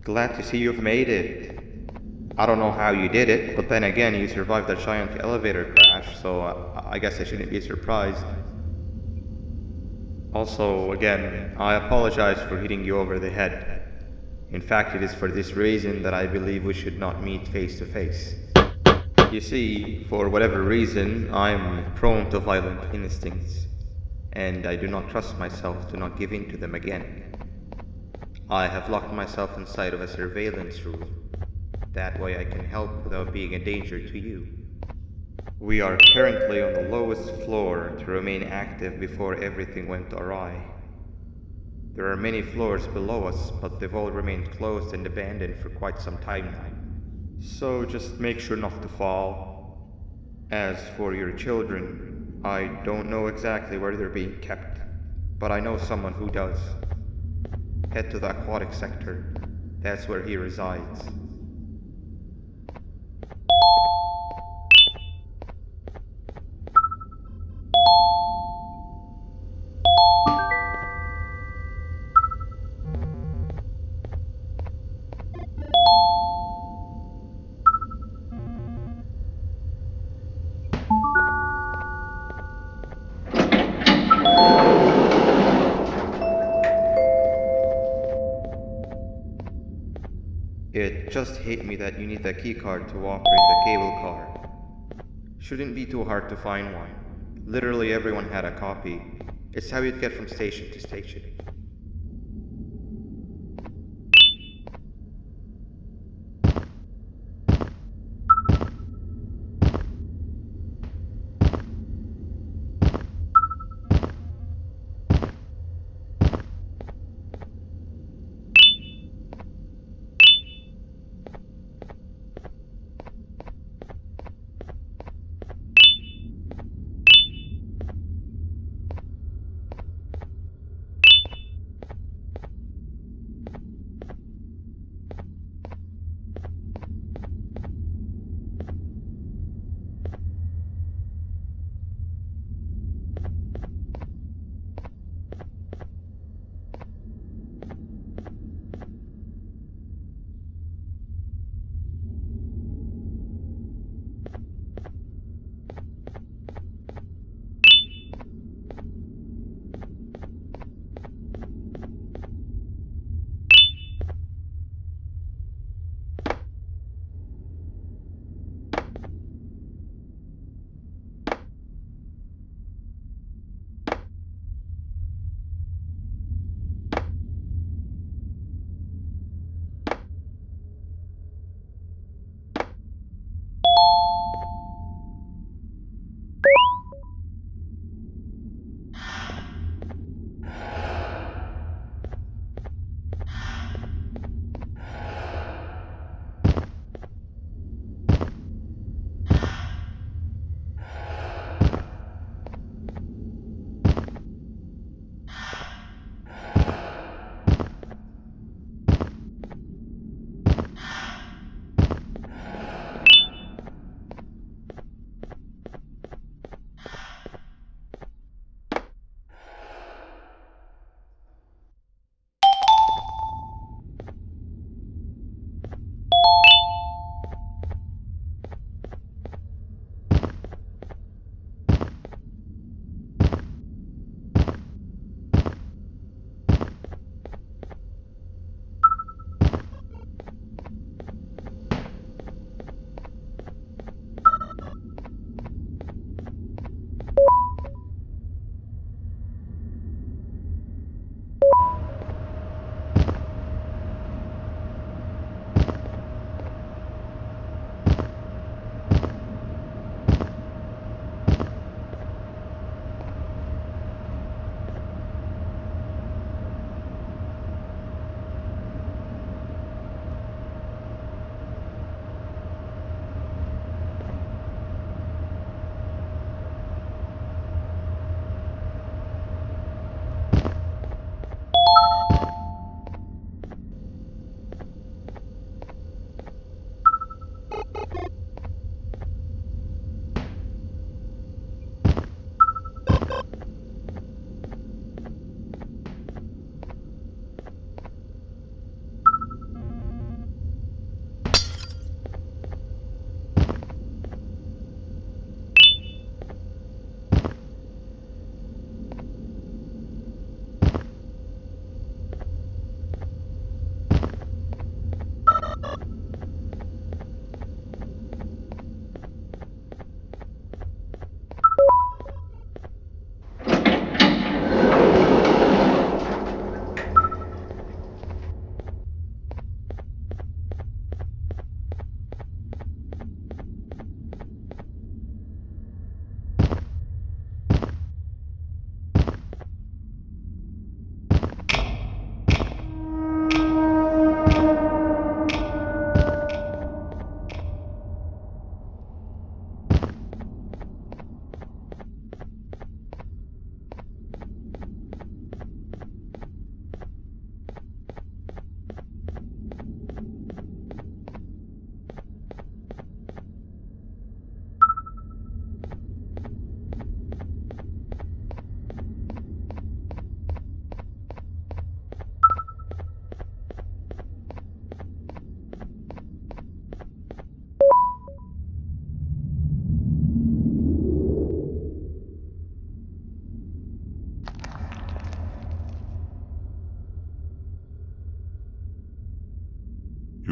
Glad to see you've made it. I don't know how you did it, but then again, you survived a giant elevator crash, so I guess I shouldn't be surprised. Also, again, I apologize for hitting you over the head. In fact, it is for this reason that I believe we should not meet face to face. You see, for whatever reason, I'm prone to violent instincts, and I do not trust myself to not give in to them again. I have locked myself inside of a surveillance room. That way I can help without being a danger to you. We are currently on the lowest floor to remain active before everything went awry. There are many floors below us, but they've all remained closed and abandoned for quite some time now. So just make sure not to fall. As for your children, I don't know exactly where they're being kept, but I know someone who does. Head to the aquatic sector. That's where he resides. It just hit me that you need the keycard to operate the cable car. Shouldn't be too hard to find one. Literally everyone had a copy. It's how you'd get from station to station.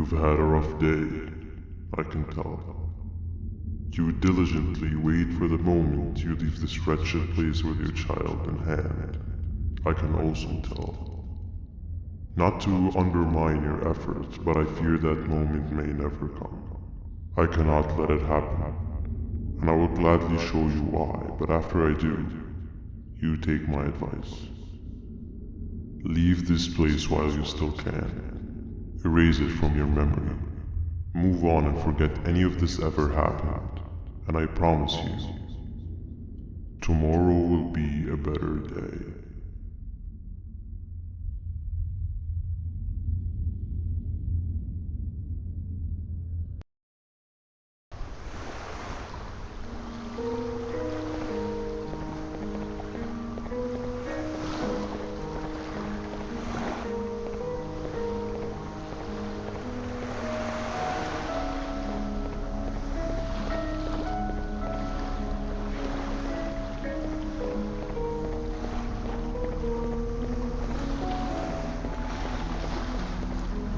You've had a rough day, I can tell. You diligently wait for the moment you leave this wretched place with your child in hand. I can also tell. Not to undermine your efforts, but I fear that moment may never come. I cannot let it happen, and I will gladly show you why, but after I do, you take my advice. Leave this place while you still can. Erase it from your memory. Move on and forget any of this ever happened, and I promise you, tomorrow will be a better day.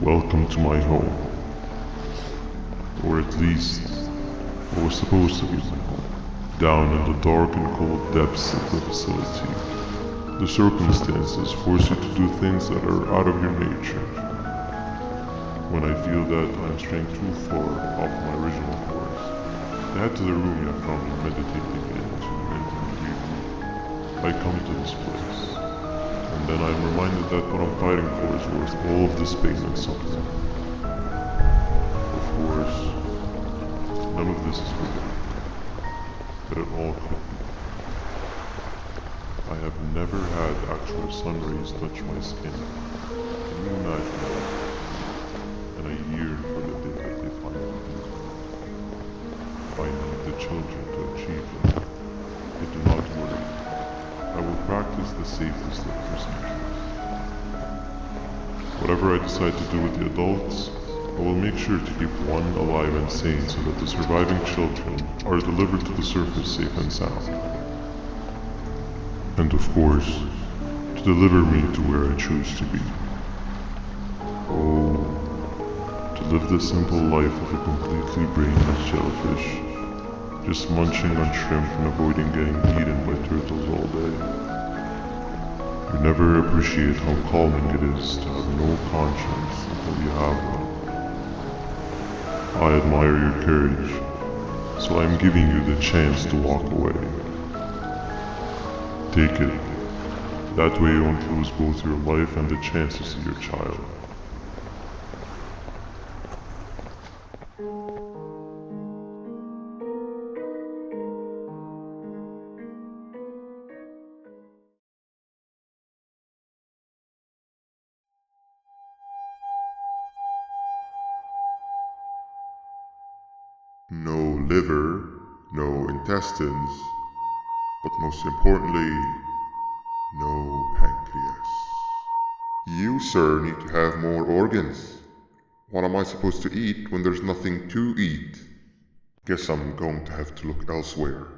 Welcome to my home. Or at least, what was supposed to be my home. Down in the dark and cold depths of the facility, the circumstances force you to do things that are out of your nature. When I feel that I'm straying too far off my original course, I head to the room you have found me meditating in to vent and grieve. I come to this place. And then I'm reminded that what I'm fighting for is worth all of this pain and suffering. Of course, none of this is real, but it all could be. I have never had actual sun rays touch my skin. Can you imagine that? And I yearn for the day that they finally do. I need the children to achieve that. But do not worry. I will practice the safest of procedures. Whatever I decide to do with the adults, I will make sure to keep one alive and sane so that the surviving children are delivered to the surface safe and sound. And of course, to deliver me to where I choose to be. Oh, to live the simple life of a completely brainless jellyfish, just munching on shrimp and avoiding getting eaten by turtles all day. You never appreciate how calming it is to have no conscience until you have one. I admire your courage, so I am giving you the chance to walk away. Take it. That way you won't lose both your life and the chance to see your child. No liver, no intestines, but most importantly, no pancreas. You, sir, need to have more organs. What am I supposed to eat when there's nothing to eat? Guess I'm going to have to look elsewhere.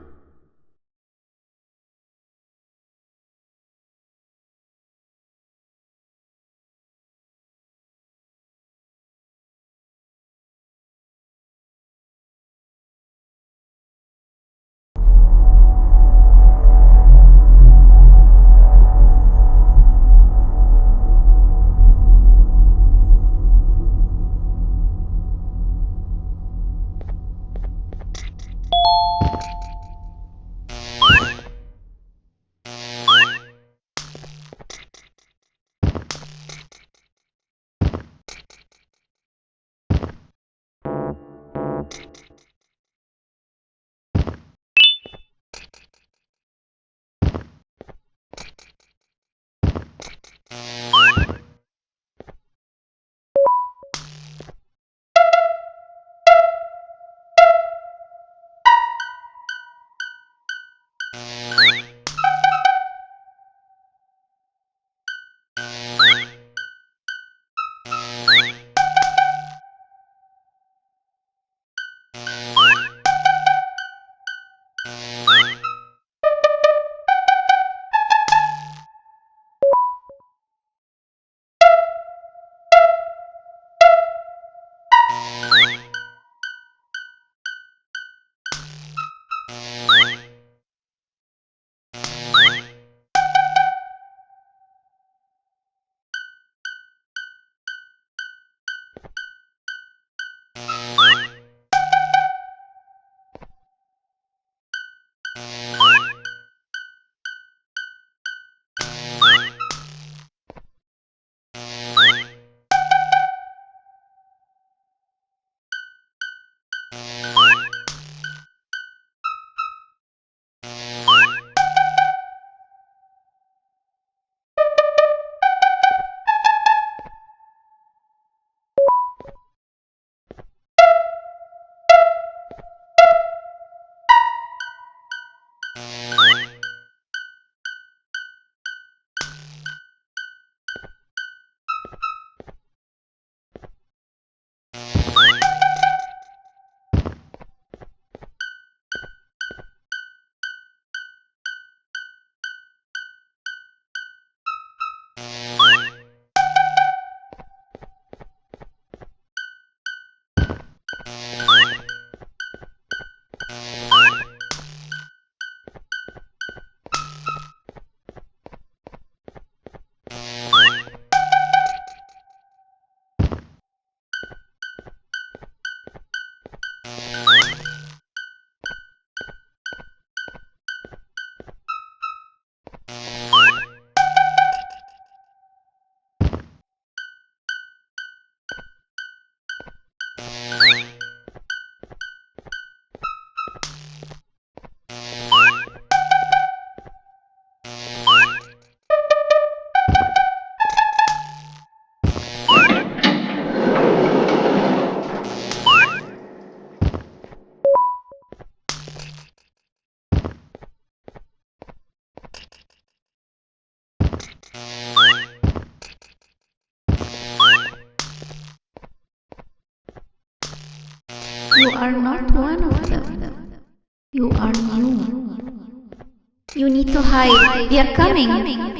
You are not one of them. You are new. You need to hide. They are coming.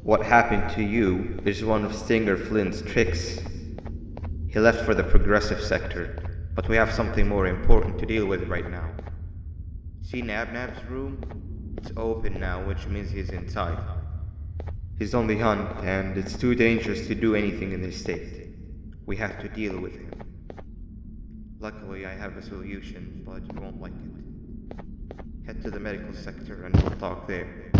What happened to you is one of Stinger Flynn's tricks. He left for the progressive sector, but we have something more important to deal with right now. See Nabnab's room? It's open now, which means he's inside. He's on the hunt, and it's too dangerous to do anything in this state. We have to deal with him. Luckily, I have a solution, but you won't like it. Head to the medical sector and we'll talk there.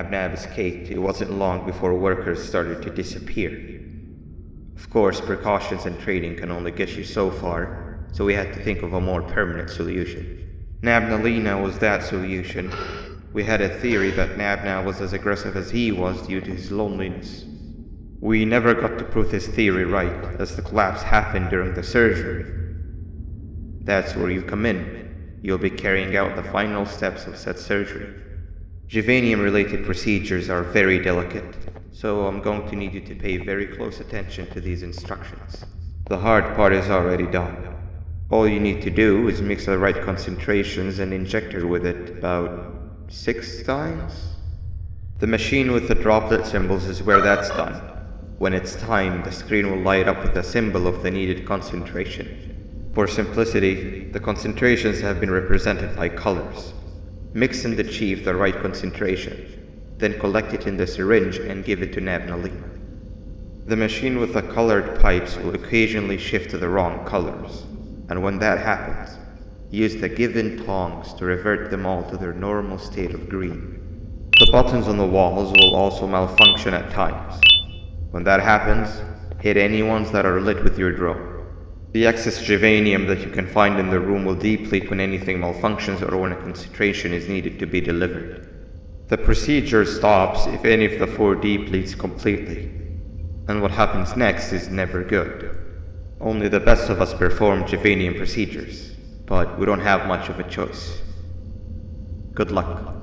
Nab escaped, it wasn't long before workers started to disappear. Of course, precautions and training can only get you so far, so we had to think of a more permanent solution. Nabnalina was that solution. We had a theory that Nabna was as aggressive as he was due to his loneliness. We never got to prove this theory right, as the collapse happened during the surgery. That's where you come in. You'll be carrying out the final steps of said surgery. Juvanium-related procedures are very delicate, so I'm going to need you to pay very close attention to these instructions. The hard part is already done. All you need to do is mix the right concentrations and inject her with it about 6 times. The machine with the droplet symbols is where that's done. When it's time, the screen will light up with a symbol of the needed concentration. For simplicity, the concentrations have been represented by colors. Mix and achieve the right concentration, then collect it in the syringe and give it to Nabnalina. The machine with the colored pipes will occasionally shift to the wrong colors, and when that happens, use the given tongs to revert them all to their normal state of green. The buttons on the walls will also malfunction at times. When that happens, hit any ones that are lit with your drone. The excess juvanium that you can find in the room will deplete when anything malfunctions or when a concentration is needed to be delivered. The procedure stops if any of the 4 depletes completely, and what happens next is never good. Only the best of us perform juvanium procedures, but we don't have much of a choice. Good luck.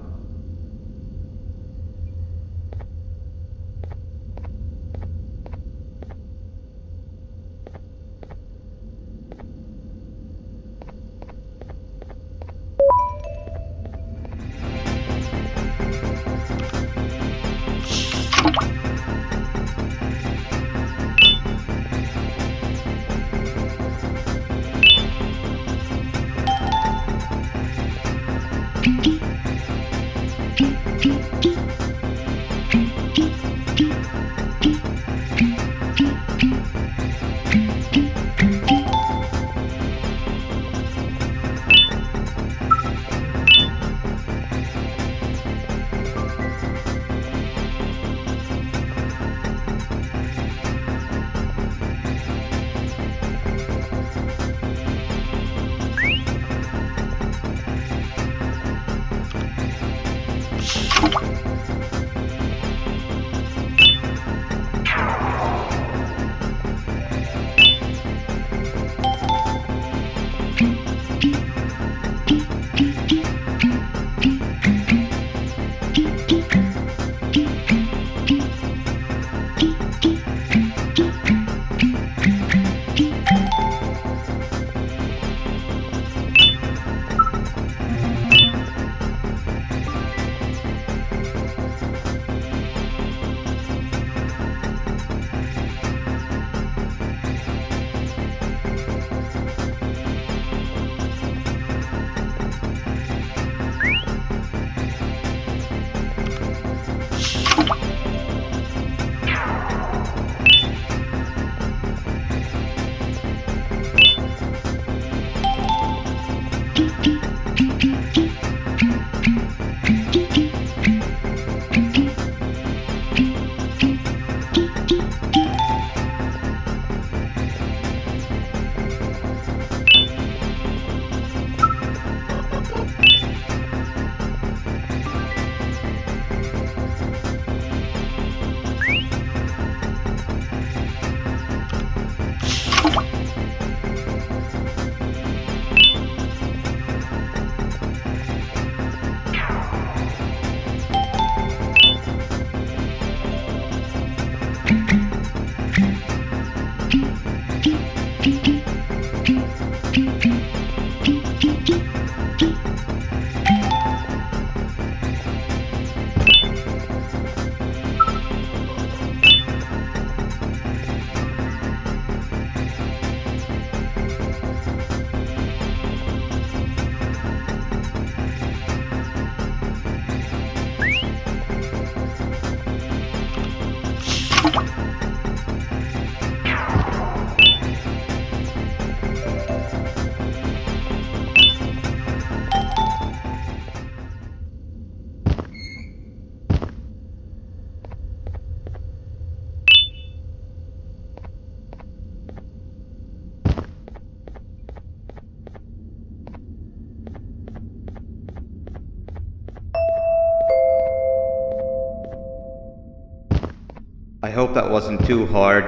hope that wasn't too hard.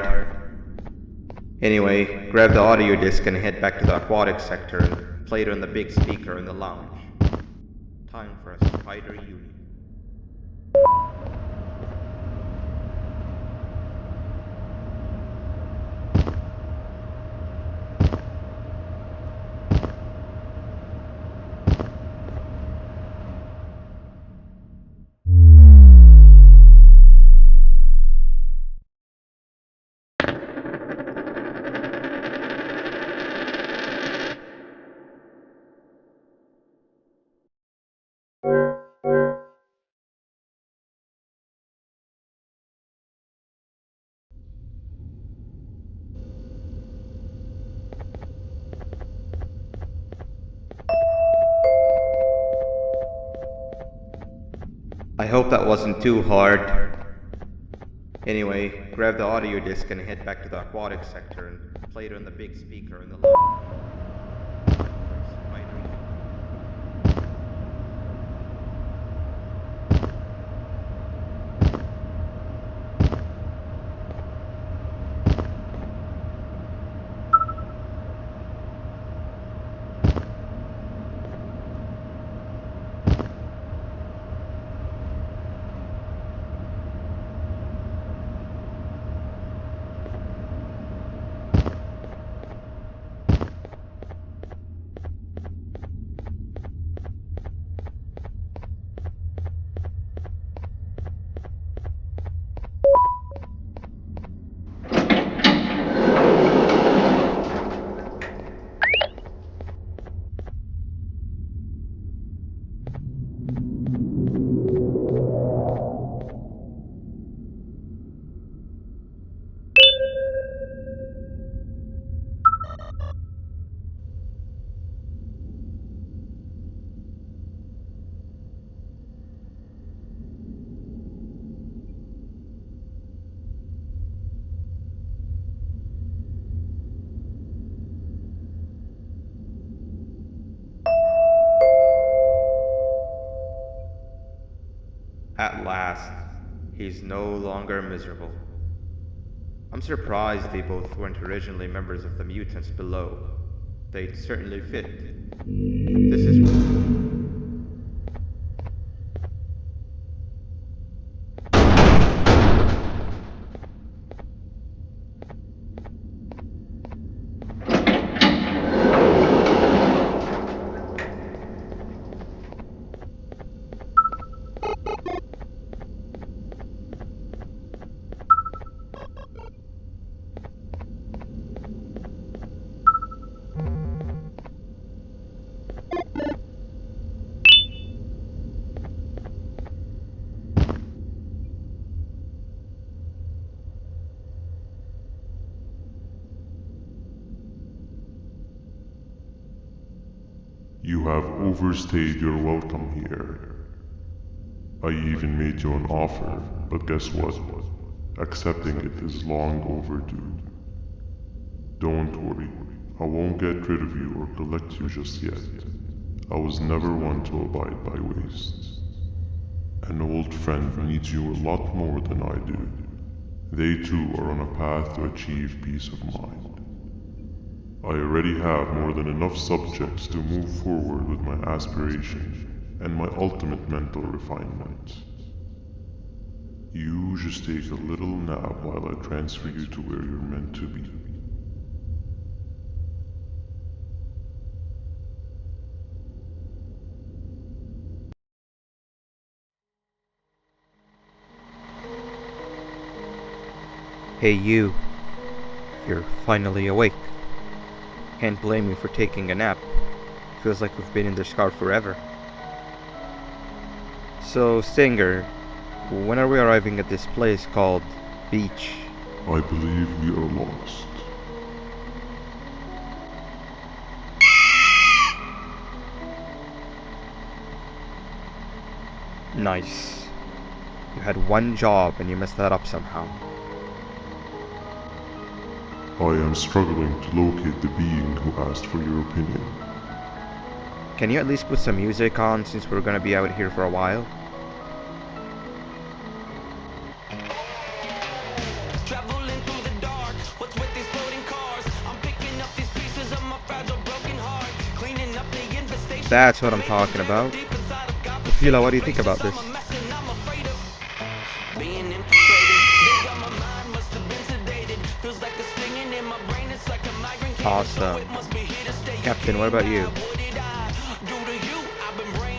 Anyway, grab the audio disc and head back to the aquatic sector and play it on the big speaker in the lounge. Time for a spider union. I hope that wasn't too hard. Anyway, grab the audio disc and head back to the aquatic sector and play it on the big speaker in the lounge. Time for a spider union. At last, he's no longer miserable. I'm surprised they both weren't originally members of the mutants below. They'd certainly fit. This is... You have overstayed your welcome here. I even made you an offer, but guess what? Accepting it is long overdue. Don't worry, I won't get rid of you or collect you just yet. I was never one to abide by waste. An old friend needs you a lot more than I do. They too are on a path to achieve peace of mind. I already have more than enough subjects to move forward with my aspiration and my ultimate mental refinement. You just take a little nap while I transfer you to where you're meant to be. Hey you. You're finally awake. Can't blame you for taking a nap. Feels like we've been in this car forever. So, Stinger, when are we arriving at this place called Beach? I believe we are lost. Nice. You had one job and you messed that up somehow. I am struggling to locate the being who asked for your opinion. Can you at least put some music on since we're gonna be out here for a while? That's what I'm talking about. Opila, what do you think about this? Awesome. Captain, what about you?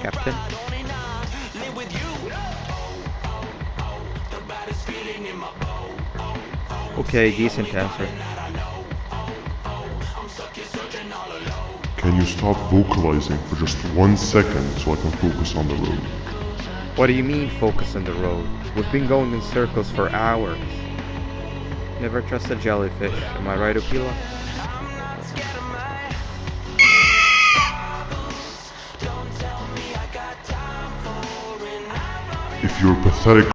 Captain? Okay, decent answer. Can you stop vocalizing for just 1 second so I can focus on the road? What do you mean focus on the road? We've been going in circles for hours. Never trust a jellyfish, am I right, Opila? If you're pathetic.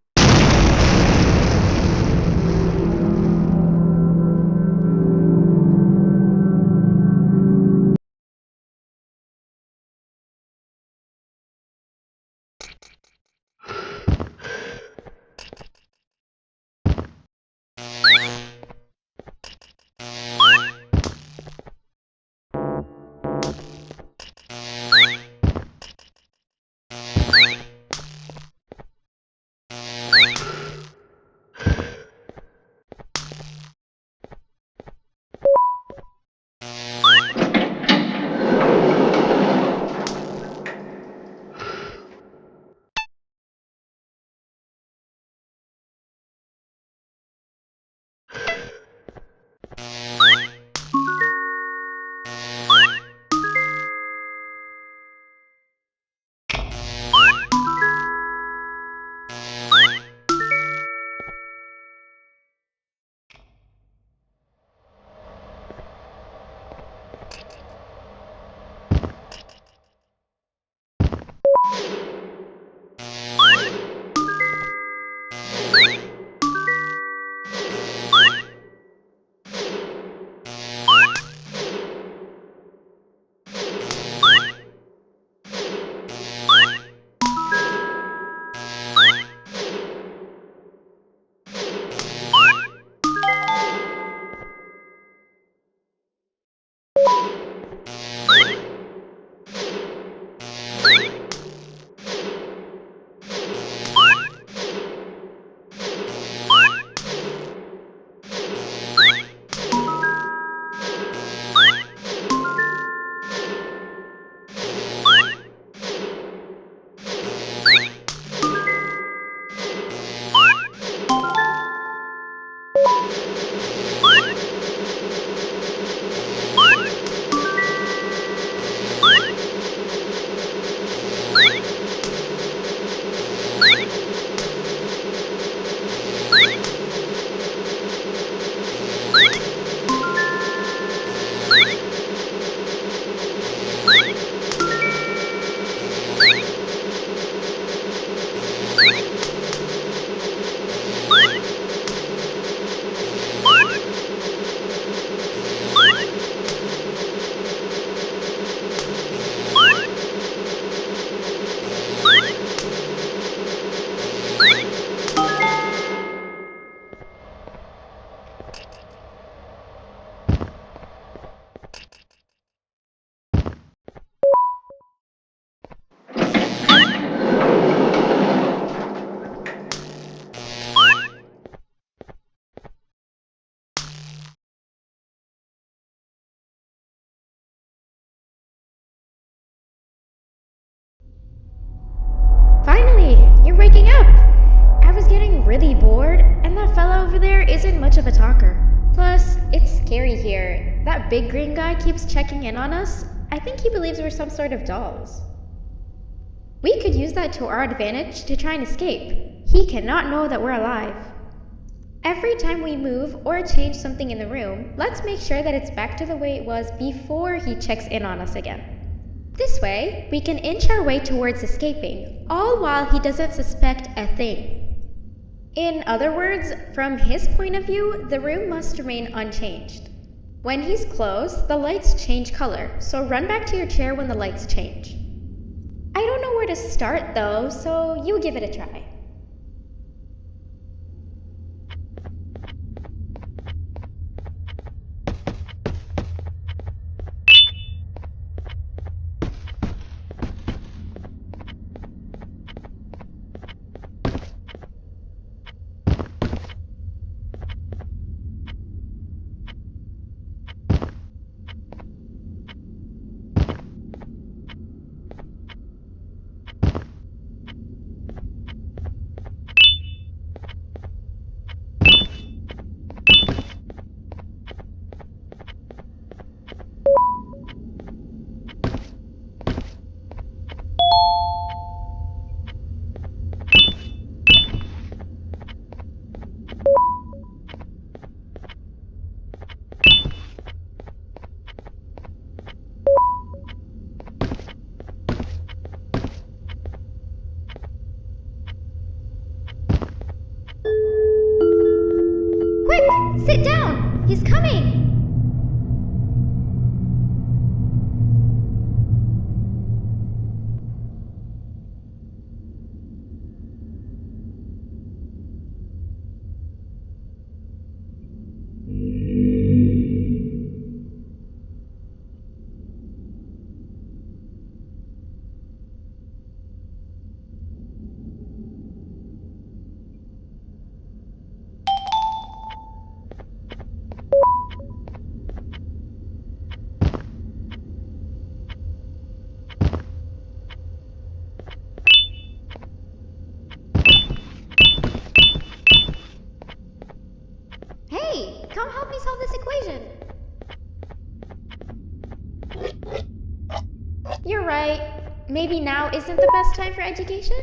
Finally, you're waking up! I was getting really bored, and that fella over there isn't much of a talker. Plus, it's scary here. That big green guy keeps checking in on us. I think he believes we're some sort of dolls. We could use that to our advantage to try and escape. He cannot know that we're alive. Every time we move or change something in the room, let's make sure that it's back to the way it was before he checks in on us again. This way, we can inch our way towards escaping, all while he doesn't suspect a thing. In other words, from his point of view, the room must remain unchanged. When he's close, the lights change color, so run back to your chair when the lights change. I don't know where to start though, so you give it a try. Sit down! He's coming! Hey, come help me solve this equation. You're right. Maybe now isn't the best time for education?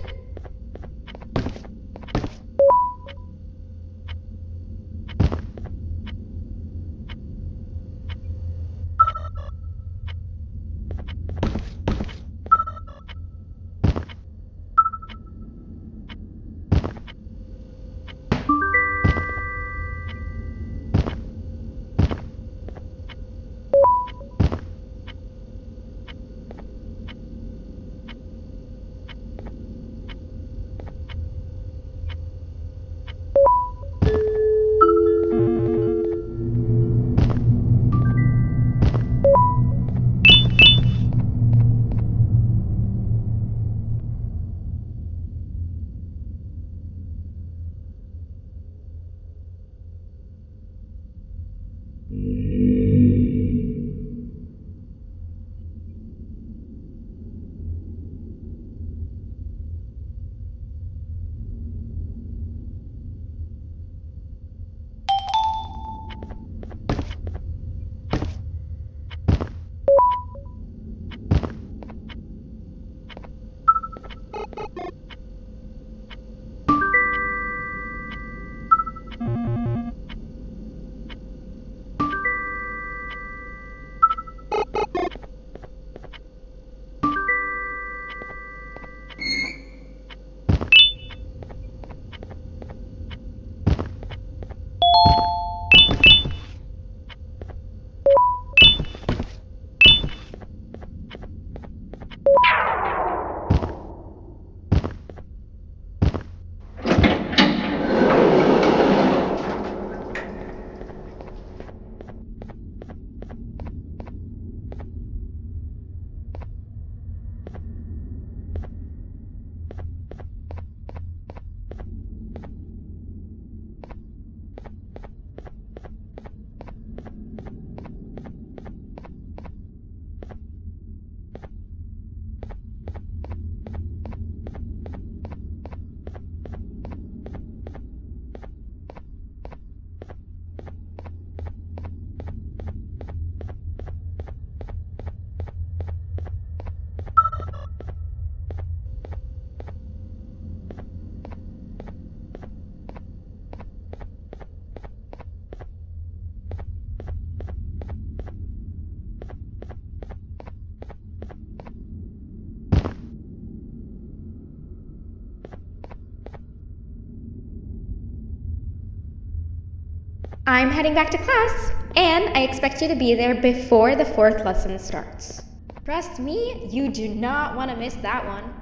I'm heading back to class, and I expect you to be there before the fourth lesson starts. Trust me, you do not want to miss that one.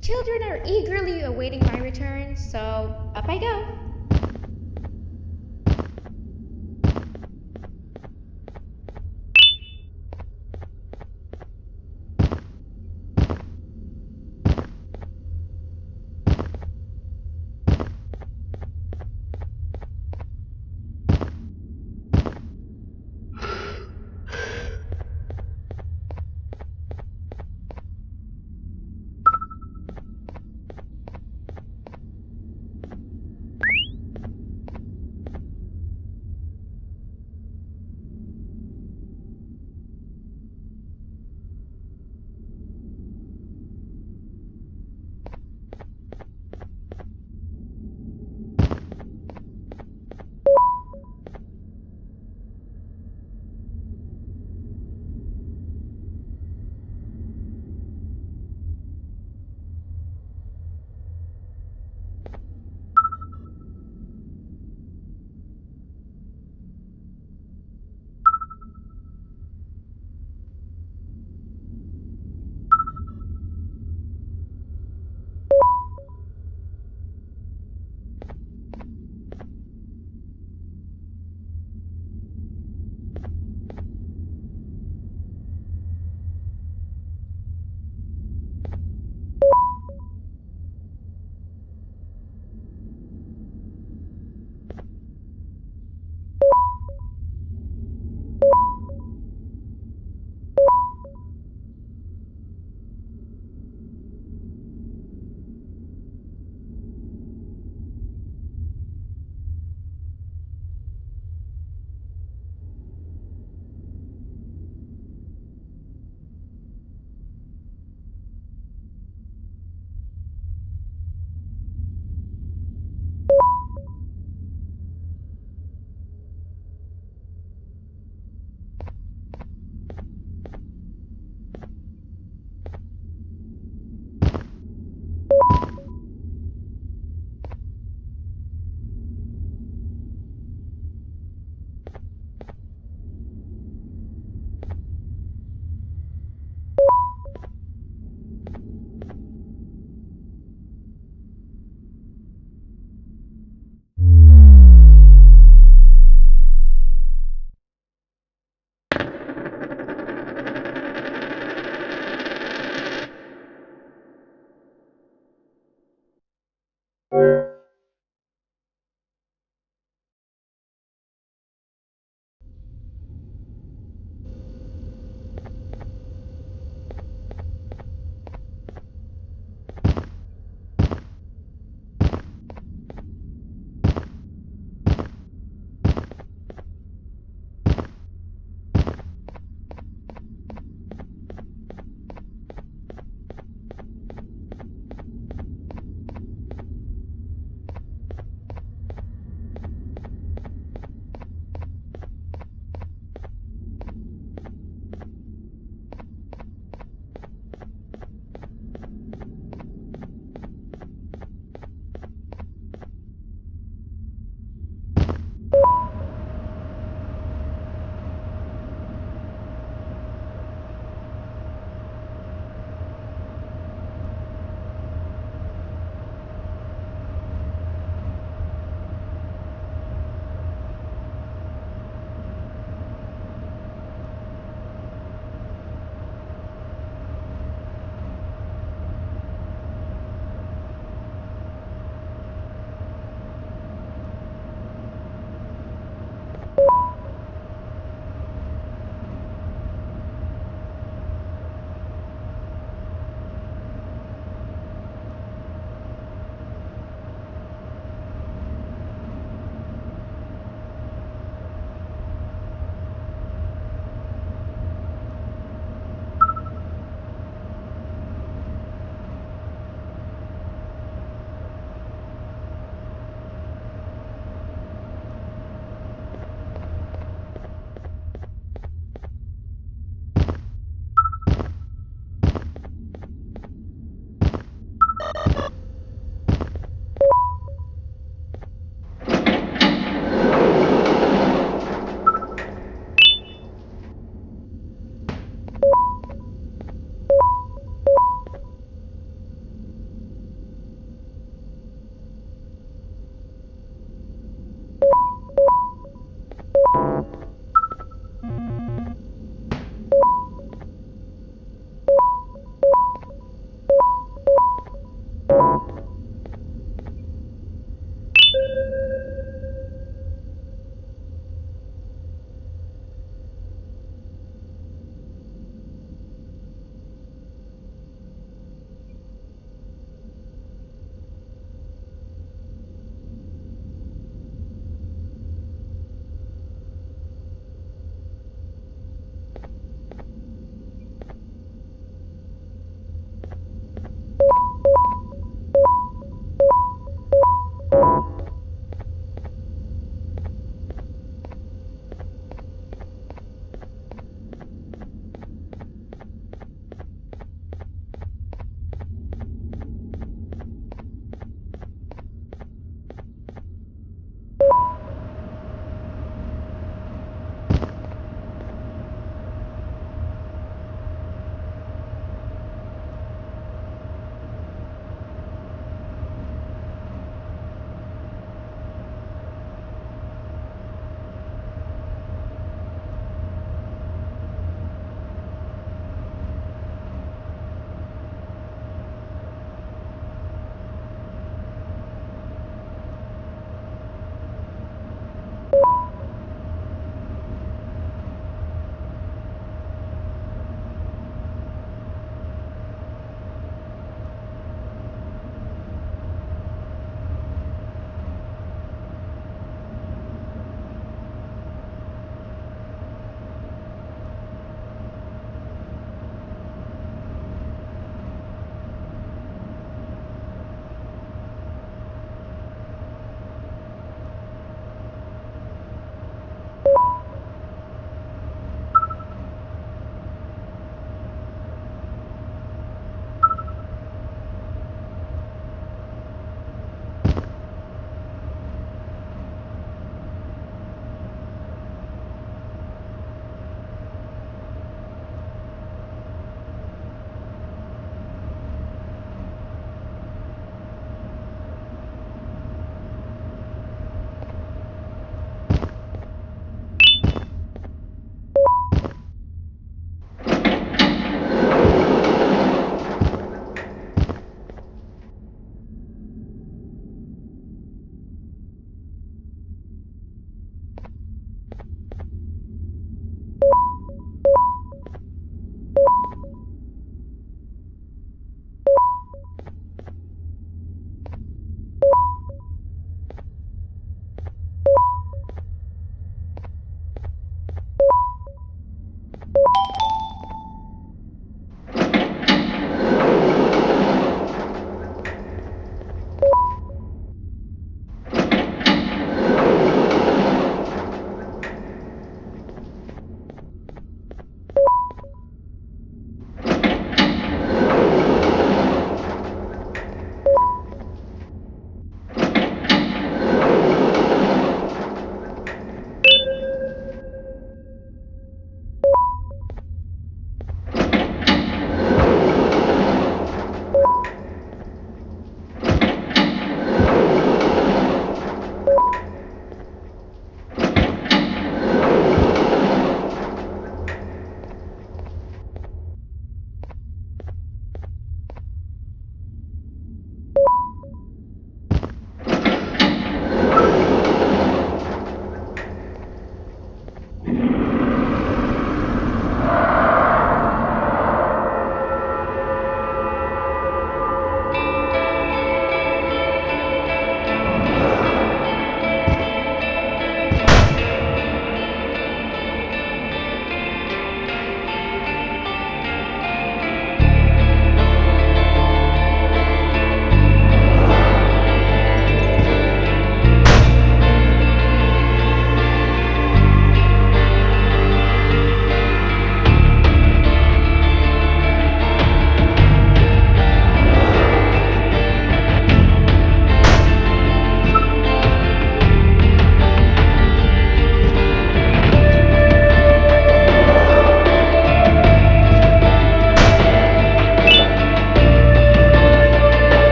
Children are eagerly awaiting my return, so up I go.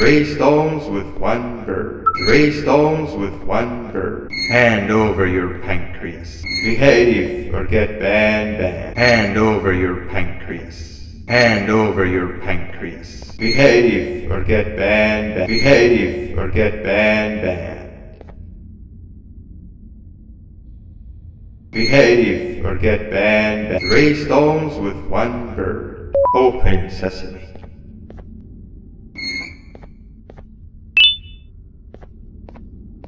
Three stones with one bird. Three stones with one bird. Hand over your pancreas. Behave or get BanBan. Hand over your pancreas. Hand over your pancreas. Behave or get BanBan. Behave or get BanBan. Behave or get BanBan. Three stones with one bird. Open sesame.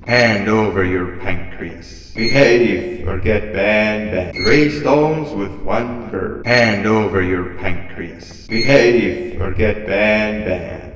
Hand over your pancreas. Behave or get BanBan. Three stones with one bird. Hand over your pancreas. Behave or get BanBan.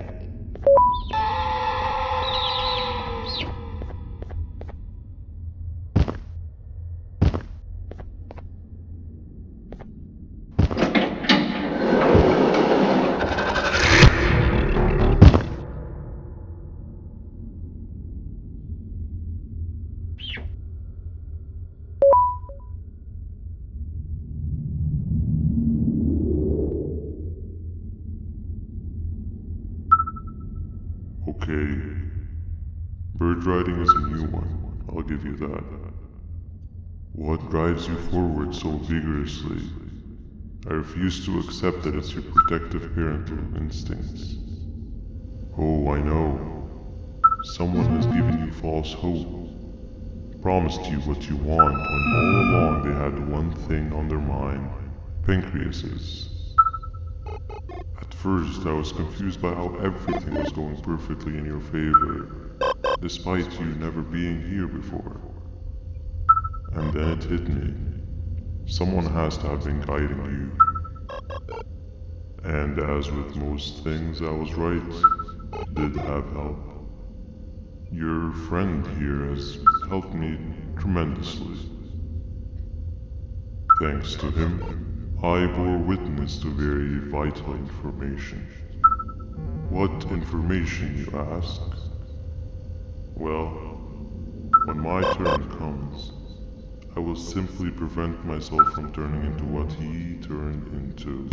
Okay. Bird riding is a new one, I'll give you that. What drives you forward so vigorously? I refuse to accept that it's your protective parental instincts. Oh, I know. Someone has given you false hope. Promised you what you want when all along they had one thing on their mind. Pancreases. At first, I was confused by how everything was going perfectly in your favor, despite you never being here before. And then it hit me. Someone has to have been guiding you. And as with most things, I was right. It did have help. Your friend here has helped me tremendously. Thanks to him, I bore witness to very vital information. What information, you ask? Well, when my turn comes, I will simply prevent myself from turning into what he turned into.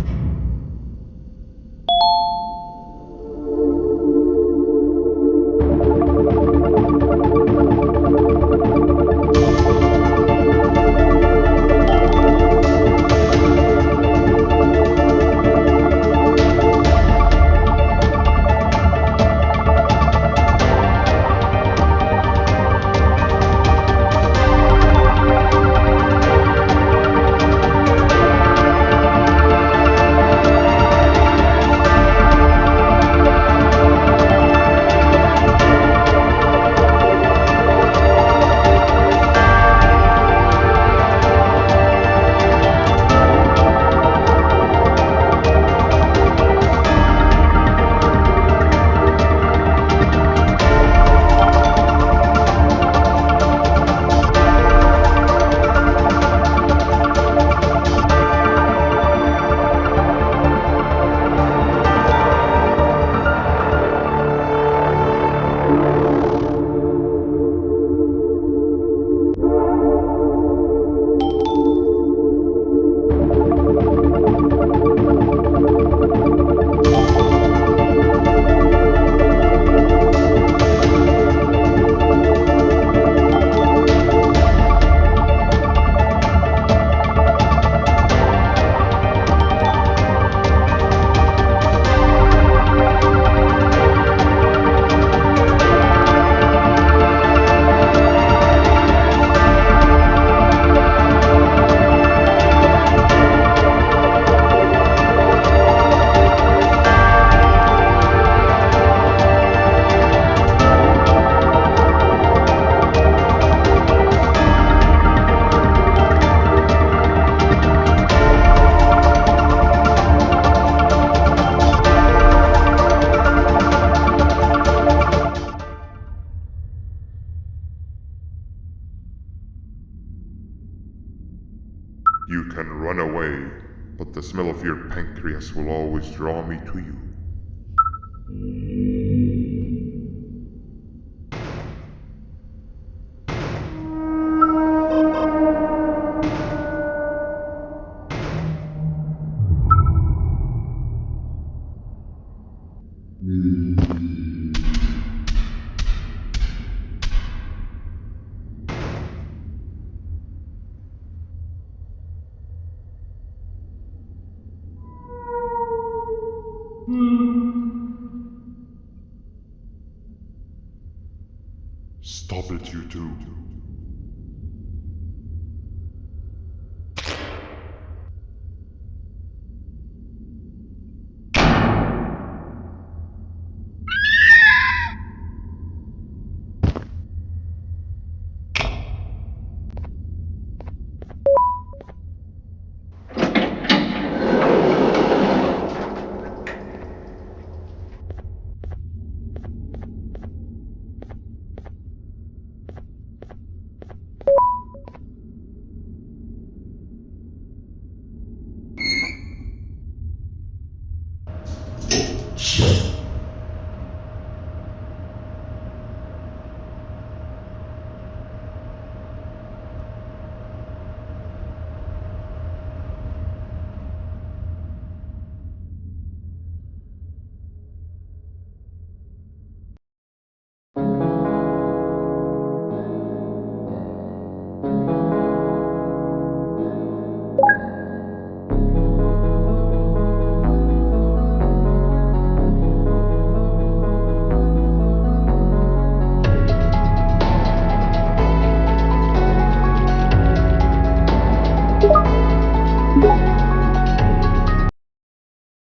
You can run away, but the smell of your pancreas will always draw me to you. Stop it, you two.